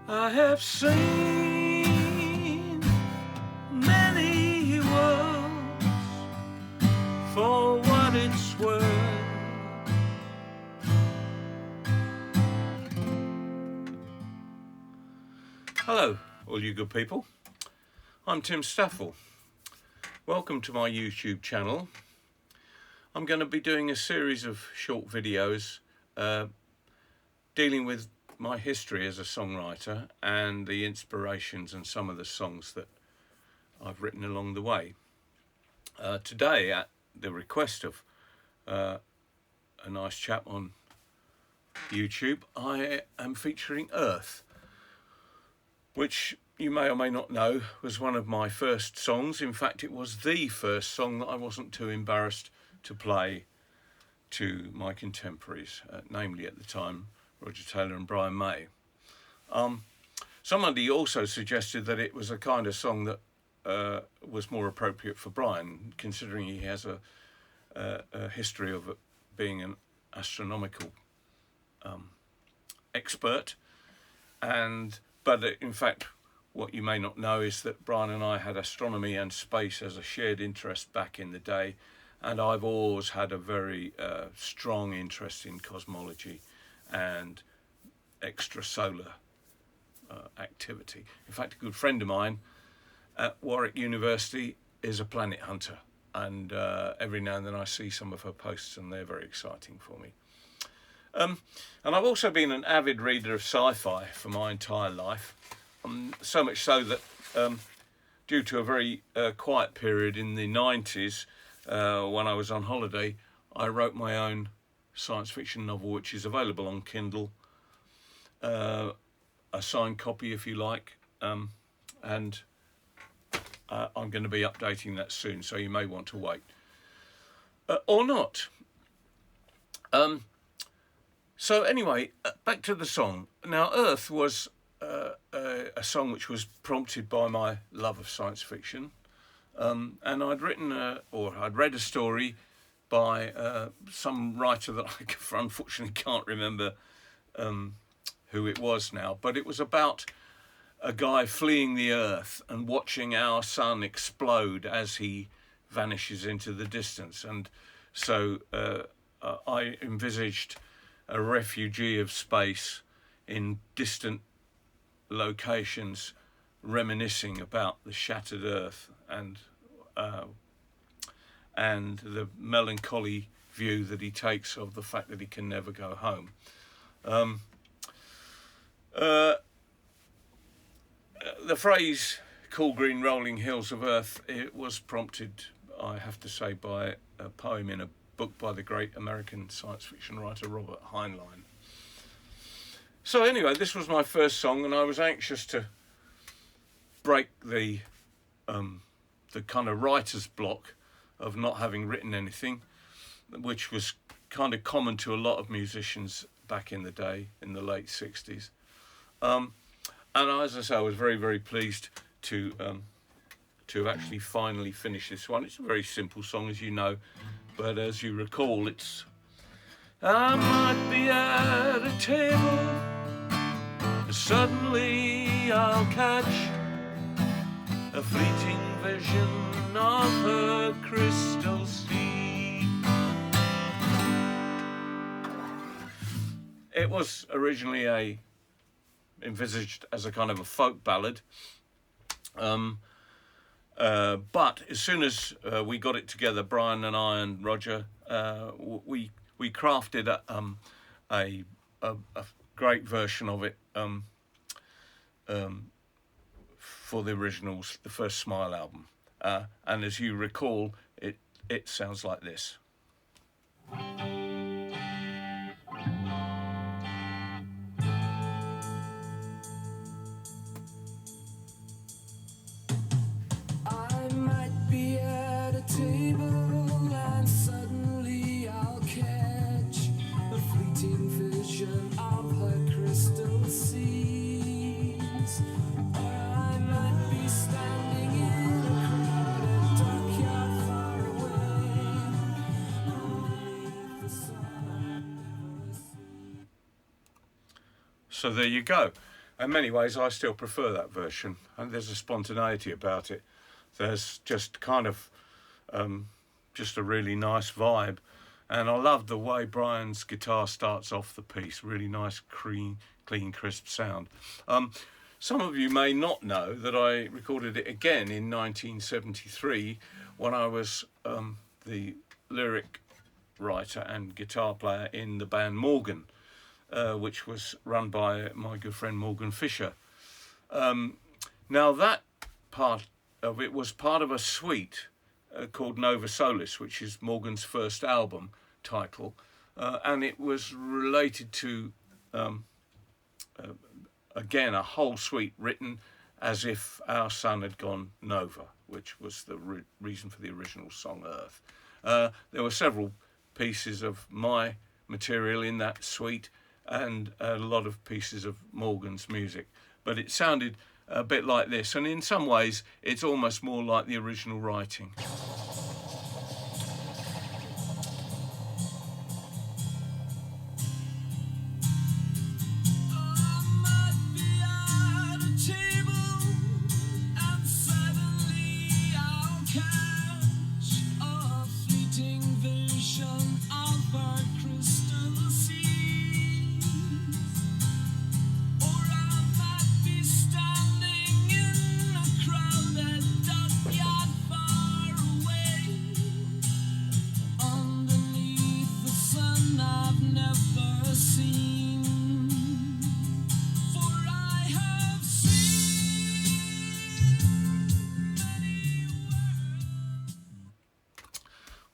I have seen many worlds for what it's worth. Hello, all you good people. I'm Tim Staffell. Welcome to my YouTube channel. I'm going to be doing a series of short videos dealing with my history as a songwriter and the inspirations and some of the songs that I've written along the way. Today, at the request of a nice chap on YouTube, I am featuring Earth, which you may or may not know was one of my first songs. In fact, it was the first song that I wasn't too embarrassed to play to my contemporaries, namely at the time Roger Taylor and Brian May. Somebody also suggested that it was a kind of song that was more appropriate for Brian, considering he has a history of being an astronomical expert. But in fact, what you may not know is that Brian and I had astronomy and space as a shared interest back in the day, and I've always had a very strong interest in cosmology and extrasolar activity. In fact, a good friend of mine at Warwick University is a planet hunter, and every now and then I see some of her posts and they're very exciting for me. And I've also been an avid reader of sci-fi for my entire life, so much so that due to a very quiet period in the 90s when I was on holiday, I wrote my own science fiction novel, which is available on Kindle, a signed copy if you like, and I'm going to be updating that soon, so you may want to wait or not. So anyway, back to the song. Now, Earth was a song which was prompted by my love of science fiction, and I'd written I'd read a story by some writer that I unfortunately can't remember who it was now, but it was about a guy fleeing the Earth and watching our sun explode as he vanishes into the distance. And so I envisaged a refugee of space in distant locations reminiscing about the shattered Earth and the melancholy view that he takes of the fact that he can never go home. The phrase "cool green rolling hills of Earth," it was prompted, I have to say, by a poem in a book by the great American science fiction writer Robert Heinlein. So anyway, this was my first song, and I was anxious to break the kind of writer's block of not having written anything, which was kind of common to a lot of musicians back in the day, in the late 60s. And as I say, I was very, very pleased to actually finally finish this one. It's a very simple song, as you know, but as you recall, it's I might be at a table, suddenly I'll catch a fleeting vision of her crystal sea. It was originally envisaged as a kind of a folk ballad, but as soon as we got it together, Brian and I and Roger, we crafted a great version of it for the originals, the first Smile album, and as you recall, it sounds like this. So there you go. in many ways I still prefer that version, and there's a spontaneity about it. There's just kind of just a really nice vibe, and I love the way Brian's guitar starts off the piece. Really nice, clean, crisp sound. Some of you may not know that I recorded it again in 1973 when I was the lyric writer and guitar player in the band Morgan, which was run by my good friend Morgan Fisher. Now that part of it was part of a suite called Nova Solis, which is Morgan's first album title, and it was related to again a whole suite written as if our sun had gone nova, which was the reason for the original song Earth. There were several pieces of my material in that suite and a lot of pieces of Morgan's music, but it sounded a bit like this, and in some ways it's almost more like the original writing.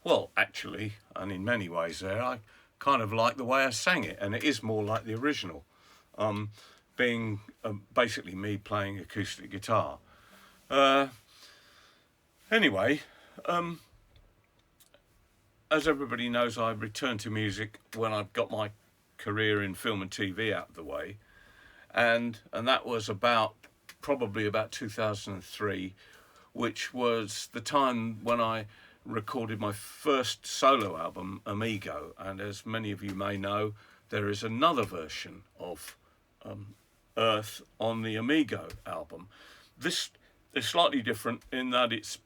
Well, actually, and in many ways there, I kind of like the way I sang it, and it is more like the original, being basically me playing acoustic guitar. Anyway, as everybody knows, I returned to music when I got my career in film and TV out of the way, and that was probably about 2003, which was the time when I recorded my first solo album, aMIGO, and as many of you may know, there is another version of Earth on the aMIGO album. This is slightly different in that it's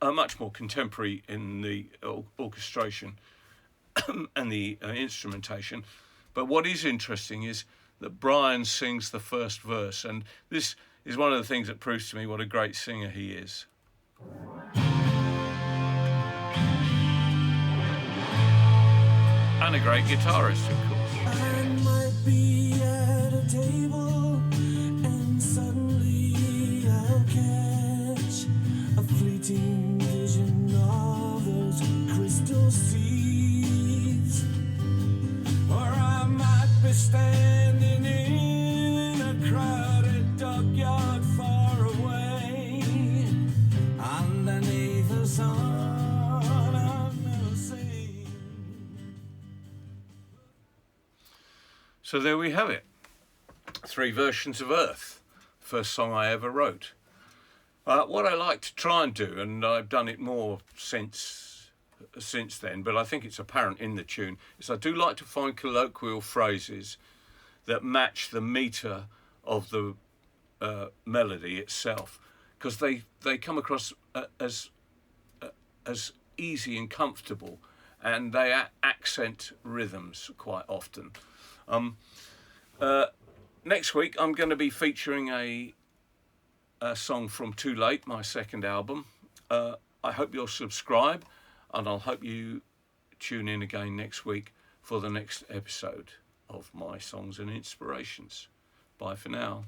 much more contemporary in the orchestration and the instrumentation, but what is interesting is that Brian sings the first verse, and this is one of the things that proves to me what a great singer he is. And a great guitarist, of course. I might be at a table and suddenly I'll catch a fleeting vision of those crystal seas. Or I might be standing in a crowded dockyard far away underneath the sun. So there we have it. 3 versions of Earth. First song I ever wrote. What I like to try and do, and I've done it more since then, but I think it's apparent in the tune, is I do like to find colloquial phrases that match the meter of the melody itself, because they come across as easy and comfortable, and they accent rhythms quite often. Next week I'm going to be featuring a song from Too Late, my second album. I hope you'll subscribe, and I'll hope you tune in again next week for the next episode of my Songs and Inspirations. Bye for now.